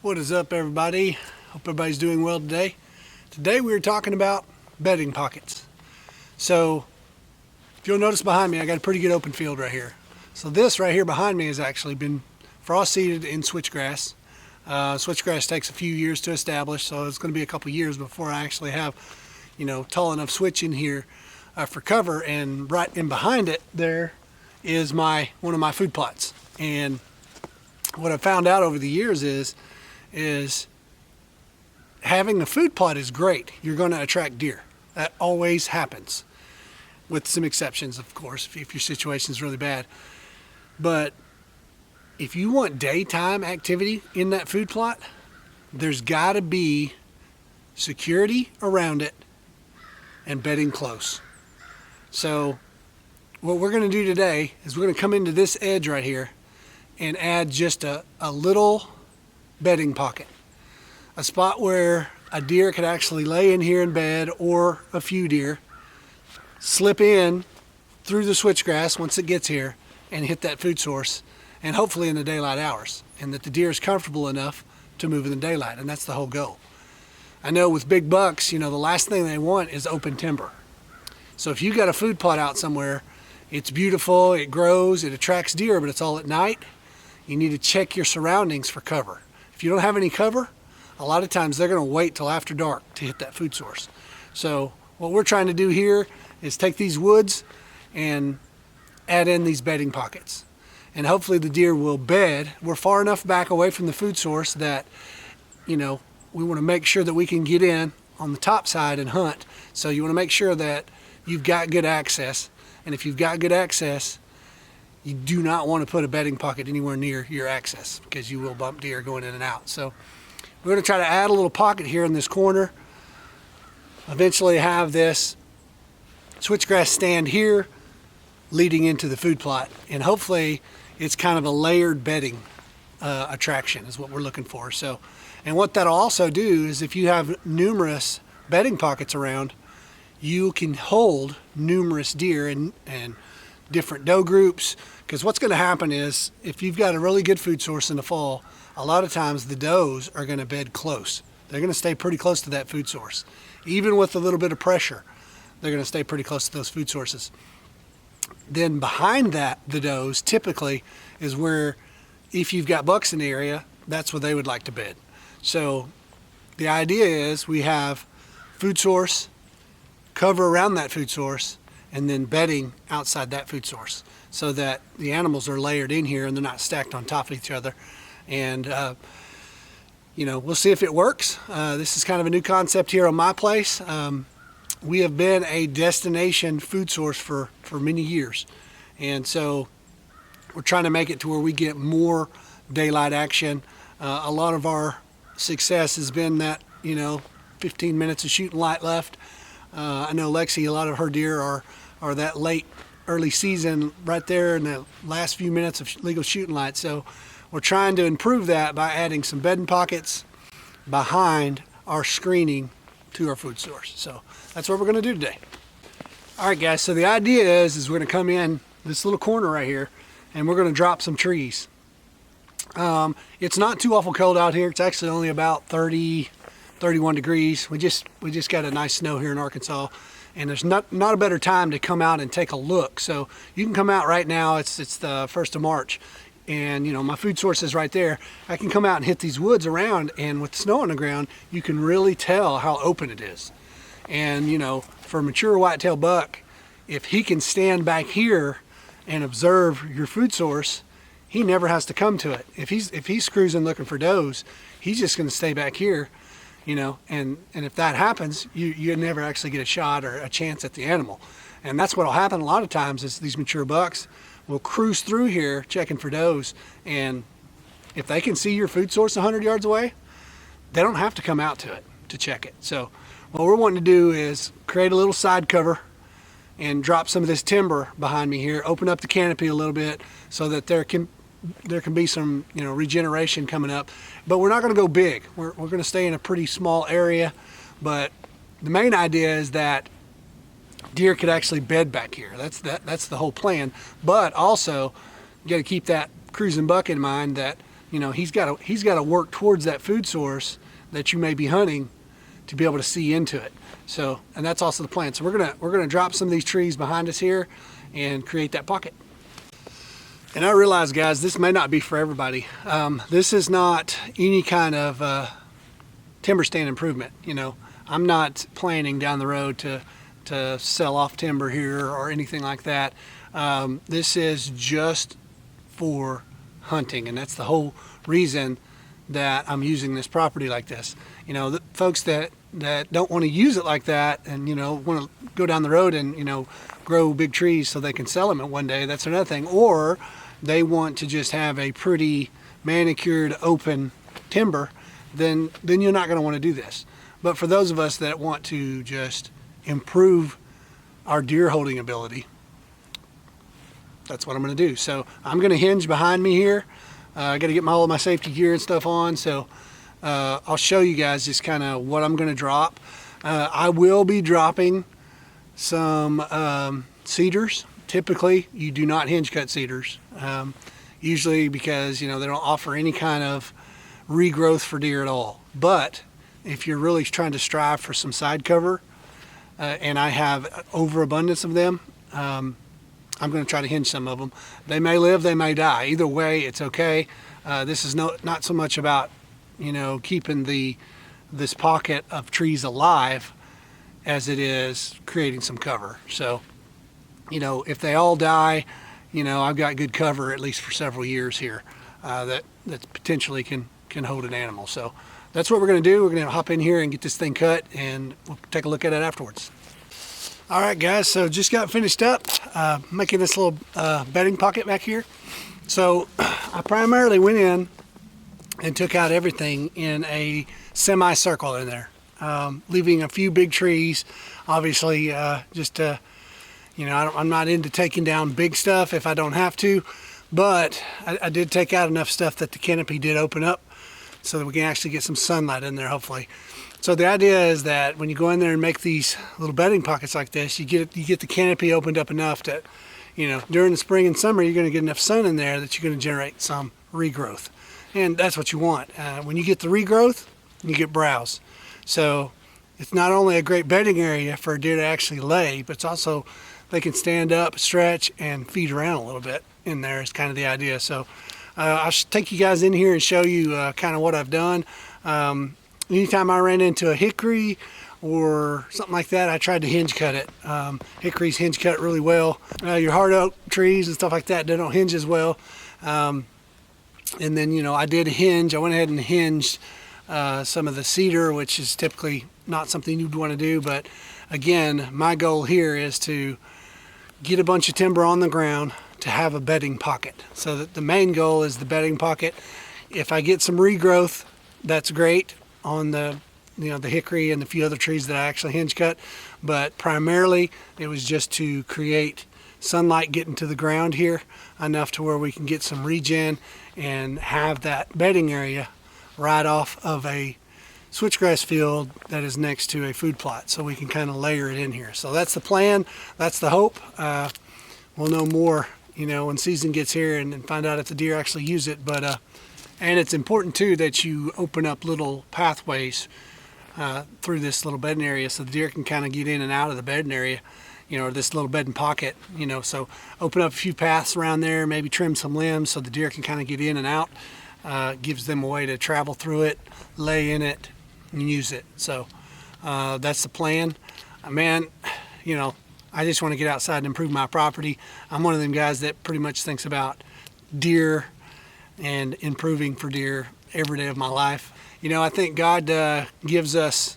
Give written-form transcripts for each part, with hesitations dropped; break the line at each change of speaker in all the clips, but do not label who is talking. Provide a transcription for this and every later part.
What is up, everybody? Hope everybody's doing well today. Today we are talking about bedding pockets. So if you'll notice behind me, I got a pretty good open field right here. So this right here behind me has actually been frost seeded in switchgrass. Switchgrass takes a few years to establish, so it's going to be a couple years before I actually have, tall enough switch in here for cover. And right in behind it there is one of my food plots. And what I've found out over the years is having the food plot is great. You're going to attract deer. That always happens, with some exceptions, of course, if your situation is really bad. But if you want daytime activity in that food plot, there's got to be security around it and bedding close. So what we're going to do today is we're going to come into this edge right here and add just a little bedding pocket, a spot where a deer could actually lay in here in bed, or a few deer slip in through the switchgrass once it gets here and hit that food source, and hopefully in the daylight hours, and that the deer is comfortable enough to move in the daylight. And that's the whole goal. I know with big bucks, the last thing they want is open timber. So if you got a food plot out somewhere, it's beautiful, it grows, it attracts deer, but it's all at night. You need to check your surroundings for cover. If you don't have any cover, a lot of times they're going to wait till after dark to hit that food source. So what we're trying to do here is take these woods and add in these bedding pockets. And hopefully the deer will bed. We're far enough back away from the food source that, we want to make sure that we can get in on the top side and hunt. So you want to make sure that you've got good access. And if you've got good access, you do not want to put a bedding pocket anywhere near your access, because you will bump deer going in and out. So we're going to try to add a little pocket here in this corner. Eventually have this switchgrass stand here leading into the food plot. And hopefully it's kind of a layered bedding attraction is what we're looking for. So, and what that'll also do is, if you have numerous bedding pockets around, you can hold numerous deer and different doe groups. Because what's going to happen is, if you've got a really good food source in the fall, a lot of times the does are going to bed close. They're going to stay pretty close to that food source. Even with a little bit of pressure, they're going to stay pretty close to those food sources. Then behind that, the does typically is where, if you've got bucks in the area, that's where they would like to bed. So the idea is we have food source, cover around that food source, and then bedding outside that food source, so that the animals are layered in here and they're not stacked on top of each other. And we'll see if it works. This is kind of a new concept here on my place. We have been a destination food source for many years, and so we're trying to make it to where we get more daylight action. A lot of our success has been that 15 minutes of shooting light left. I know Lexi, a lot of her deer are that late early season right there in the last few minutes of legal shooting light. So we're trying to improve that by adding some bedding pockets behind our screening to our food source. So that's what we're going to do today. All right, guys, so the idea is we're going to come in this little corner right here, and we're going to drop some trees. It's not too awful cold out here. It's actually only about 30, 31 degrees. We just got a nice snow here in Arkansas, and there's not a better time to come out and take a look. So you can come out right now. It's the 1st of March, and my food source is right there. I can come out and hit these woods around, and with snow on the ground, you can really tell how open it is. And for a mature whitetail buck, if he can stand back here and observe your food source, he never has to come to it. If he's cruising looking for does, he's just going to stay back here, and if that happens, you never actually get a shot or a chance at the animal. And that's what'll happen a lot of times, is these mature bucks will cruise through here checking for does, and if they can see your food source 100 yards away, they don't have to come out to it to check it. So what we're wanting to do is create a little side cover and drop some of this timber behind me here, open up the canopy a little bit so that there can be some regeneration coming up. But we're not going to go big. We're going to stay in a pretty small area, but the main idea is that deer could actually bed back here. That's the whole plan. But also, you got to keep that cruising buck in mind that he's got to work towards that food source that you may be hunting to be able to see into it. So, and that's also the plan. So we're gonna drop some of these trees behind us here and create that pocket. And I realize, guys, this may not be for everybody. This is not any kind of timber stand improvement. I'm not planning down the road to sell off timber here or anything like that. This is just for hunting, and that's the whole reason that I'm using this property like this. The folks that don't want to use it like that and want to go down the road and grow big trees so they can sell them at one day, that's another thing. Or they want to just have a pretty manicured open timber, then you're not going to want to do this. But for those of us that want to just improve our deer holding ability, that's what I'm going to do. So I'm going to hinge behind me here. I got to get all of my safety gear and stuff on. So I'll show you guys just kind of what I'm going to drop. I will be dropping some cedars. Typically, you do not hinge cut cedars. Usually because, they don't offer any kind of regrowth for deer at all. But if you're really trying to strive for some side cover, and I have overabundance of them, I'm going to try to hinge some of them. They may live, they may die. Either way, it's okay. This is not so much about, keeping this pocket of trees alive as it is creating some cover. So, if they all die, I've got good cover at least for several years here that potentially can hold an animal. So that's what we're going to do. We're going to hop in here and get this thing cut, and we'll take a look at it afterwards. All right, guys, so just got finished up making this little bedding pocket back here. So I primarily went in and took out everything in a semicircle in there, leaving a few big trees. Obviously, I'm not into taking down big stuff if I don't have to, but I did take out enough stuff that the canopy did open up so that we can actually get some sunlight in there, hopefully. So the idea is that when you go in there and make these little bedding pockets like this, you get the canopy opened up enough that, during the spring and summer, you're going to get enough sun in there that you're going to generate some regrowth. And that's what you want. When you get the regrowth, you get browse. So it's not only a great bedding area for a deer to actually lay, but it's also they can stand up, stretch, and feed around a little bit in there is kind of the idea. So I'll take you guys in here and show you kind of what I've done. Anytime I ran into a hickory or something like that, I tried to hinge cut it. Hickories hinge cut really well. Your hard oak trees and stuff like that, they don't hinge as well. And then, I did hinge. I went ahead and hinged some of the cedar, which is typically not something you'd want to do. But again, my goal here is to get a bunch of timber on the ground to have a bedding pocket. So that the main goal is the bedding pocket. If I get some regrowth, that's great on the hickory and a few other trees that I actually hinge cut. But primarily it was just to create sunlight getting to the ground here enough to where we can get some regen and have that bedding area right off of a switchgrass field that is next to a food plot, so we can kind of layer it in here. So that's the plan, that's the hope. We'll know more when season gets here and find out if the deer actually use it. But and it's important too that you open up little pathways through this little bedding area so the deer can kind of get in and out of the bedding area, or this little bedding pocket, so open up a few paths around there, maybe trim some limbs so the deer can kind of get in and out. Gives them a way to travel through it, lay in it, and use it. So that's the plan. Man, I just want to get outside and improve my property. I'm one of them guys that pretty much thinks about deer and improving for deer every day of my life. I think God gives us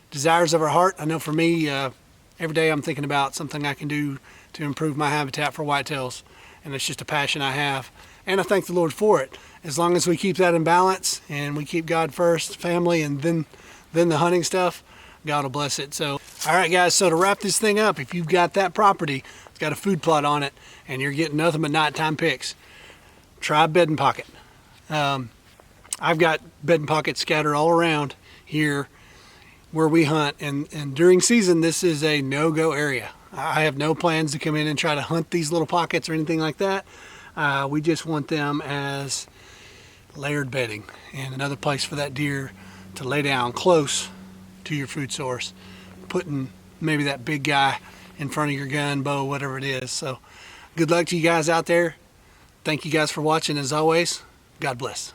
desires of our heart. I know for me, every day I'm thinking about something I can do to improve my habitat for whitetails, and it's just a passion I have. And I thank the Lord for it. As long as we keep that in balance and we keep God first, family, and then the hunting stuff, God will bless it. So, all right, guys, so to wrap this thing up, if you've got that property, it's got a food plot on it, and you're getting nothing but nighttime picks, try bedding pocket. I've got bedding pockets scattered all around here where we hunt, and during season, this is a no-go area. I have no plans to come in and try to hunt these little pockets or anything like that. We just want them as layered bedding, and another place for that deer to lay down close to your food source, putting maybe that big guy in front of your gun, bow, whatever it is. So good luck to you guys out there. Thank you guys for watching. As always, God bless.